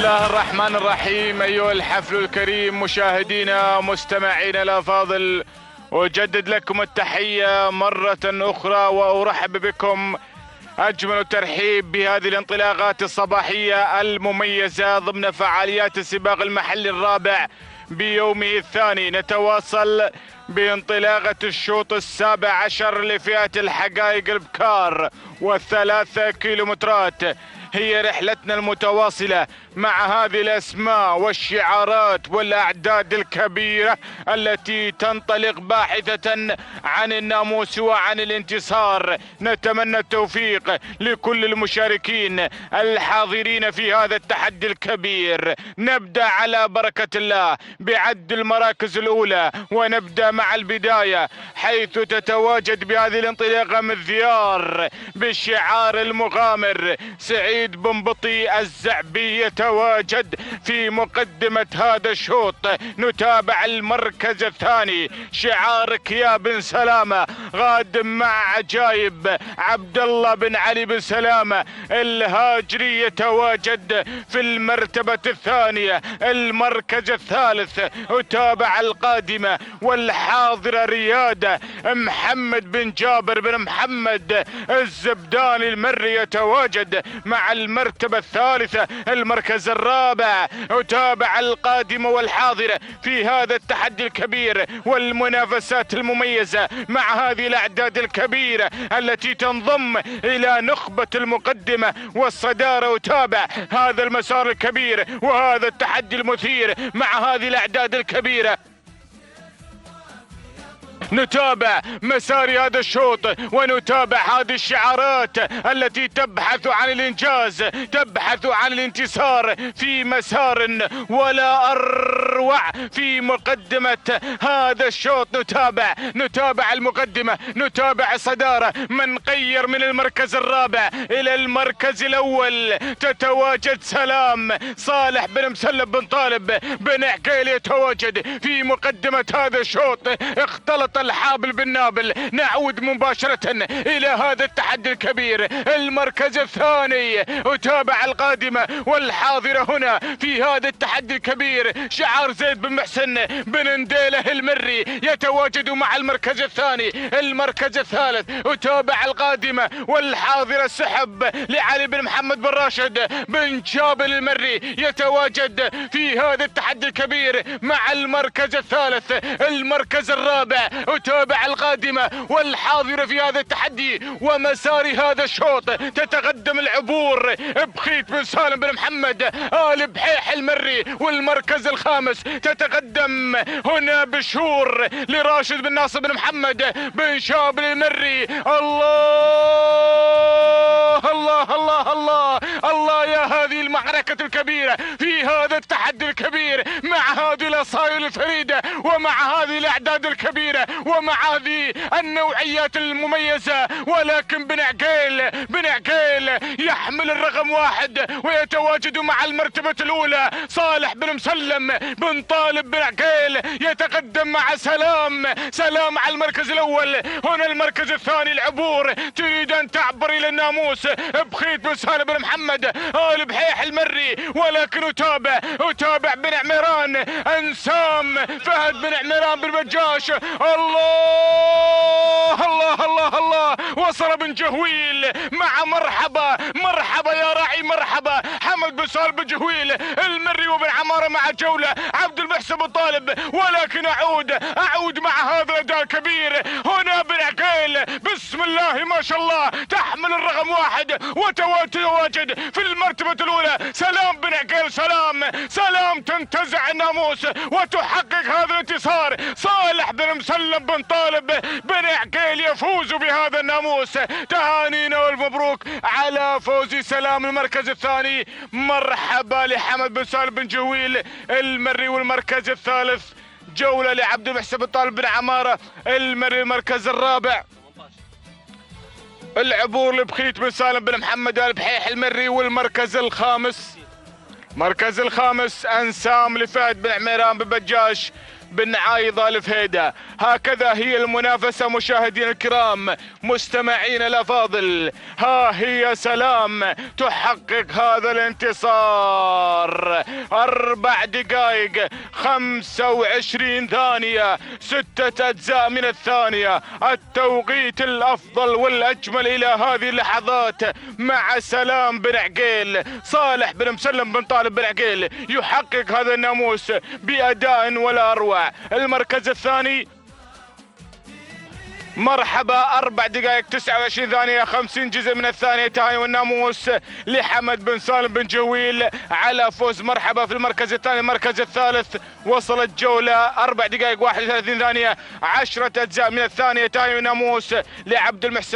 الله الرحمن الرحيم. أيها الحفل الكريم مشاهدينا مستمعينا الأفاضل، أجدد لكم التحية مرة أخرى وأرحب بكم أجمل ترحيب بهذه الانطلاقات الصباحية المميزة ضمن فعاليات السباق المحلي الرابع بيومه الثاني. نتواصل بانطلاقة الشوط 17 لفئة الحقائق البكار والثلاثة كيلومترات. هي رحلتنا المتواصلة مع هذه الأسماء والشعارات والأعداد الكبيرة التي تنطلق باحثة عن الناموس وعن الانتصار. نتمنى التوفيق لكل المشاركين الحاضرين في هذا التحدي الكبير. نبدأ على بركة الله بعد المراكز الأولى، ونبدأ مع البداية حيث تتواجد بهذه الانطلاقة مذيار بالشعار المغامر سعيد بن بطي الزعبي يتواجد في مقدمة هذا الشوط. نتابع المركز الثاني شعارك يا بن سلامة قادم مع عجايب عبد الله بن علي بن سلامة الهاجري يتواجد في المرتبة الثانية. المركز الثالث أتابع القادمة والحاضرة ريادة محمد بن جابر بن محمد الزبداني المري يتواجد مع المرتبة الثالثة. المركز الرابع أتابع القادمة والحاضرة في هذا التحدي الكبير والمنافسات المميزة مع هذه الأعداد الكبيرة التي تنضم إلى نخبة المقدمة والصدارة. أتابع هذا المسار الكبير وهذا التحدي المثير مع هذه الأعداد الكبيرة. نتابع مسار هذا الشوط ونتابع هذه الشعارات التي تبحث عن الإنجاز، تبحث عن الانتصار في مسار ولا أروع في مقدمة هذا الشوط. نتابع المقدمة، نتابع الصدارة. من غير من المركز الرابع إلى المركز الأول تتواجد سلام صالح بن مسلم بن طالب بن عقيل يتواجد في مقدمة هذا الشوط. اختلط الحابل بالنابل. نعود مباشرة إلى هذا التحدي الكبير. المركز الثاني أتابع القادمة والحاضرة هنا في هذا التحدي الكبير. شعار زيد بن محسن بن نديله المري يتواجد مع المركز الثاني. المركز الثالث أتابع القادمة والحاضرة السحب لعلي بن محمد بن راشد بن جابل المري يتواجد في هذا التحدي الكبير مع المركز الثالث. المركز الرابع أتابع القادمة والحاضرة في هذا التحدي ومسار هذا الشوط. تتقدم العبور بخيت بن سالم بن محمد آل بحيح المري. والمركز الخامس تتقدم هنا بشور لراشد بن ناصر بن محمد بن شابل المري. الله الله الله الله الله يا هذه المعركة الكبيرة في هذا التحدي الكبير مع هذه الأصايل الفريدة ومع هذه الأعداد الكبيرة ومع هذه النوعيات المميزة. ولكن بن عقيل يحمل الرقم 1 ويتواجد مع المرتبة الأولى. صالح بن مسلم بن طالب بن عقيل يتقدم مع سلام على المركز الأول. هنا المركز الثاني العبور تريد أن تعبر إلى الناموس بخيت بن سالم بن محمد آل بحيح المري. ولكن أتابع بن عميران أنسام فهد بن عميران بن بجاش. الله الله الله الله وصل بن جهويل مع مرحبا يا راعي مرحبا حمد بن سالم بن جهويل المري وبن عمارة مع جولة عبد المحسن بن طالب. ولكن أعود مع هذا الأداء الكبير. هنا بن عقيل بسم الله ما شاء الله تحمل الرقم 1 وتواجد في المرتبة الأولى. سلام بن عقيل سلام تنتزع الناموس وتحقق هذا الانتصار. صالح بن مسلم بن طالب بن عقيل يفوز بهذا الناموس. تهانينا والمبروك على فوز سلام. المركز الثاني مرحبا لحمد بن سالم بن جهويل المري. والمركز الثالث جولة لعبد المحسن بن طالب بن عمارة المري. المركز الرابع العبور لبخيت بن سالم بن محمد آل بحيح المري. والمركز الخامس أنسام لفهد بن عميران بن بجاش بن عايض آل فهيدة. هكذا هي المنافسة مشاهدين الكرام مستمعين الأفاضل، ها هي سلام تحقق هذا الانتصار. 4 دقائق 25 ثانية 6 أجزاء من الثانية، التوقيت الأفضل والأجمل إلى هذه اللحظات مع سلام بن عقيل. صالح بن مسلم بن طالب بن عقيل يحقق هذا الناموس بأداء ولا أروع. المركز الثاني مرحبا 4 دقائق 29 ثانية 50 جزء من الثانية تهاني والناموس لحمد بن سالم بن جويل على فوز مرحبا في المركز الثاني. المركز الثالث وصلت جولة 4 دقائق 31 ثانية 10 أجزاء من الثانية تهاني والناموس لعبد المحسن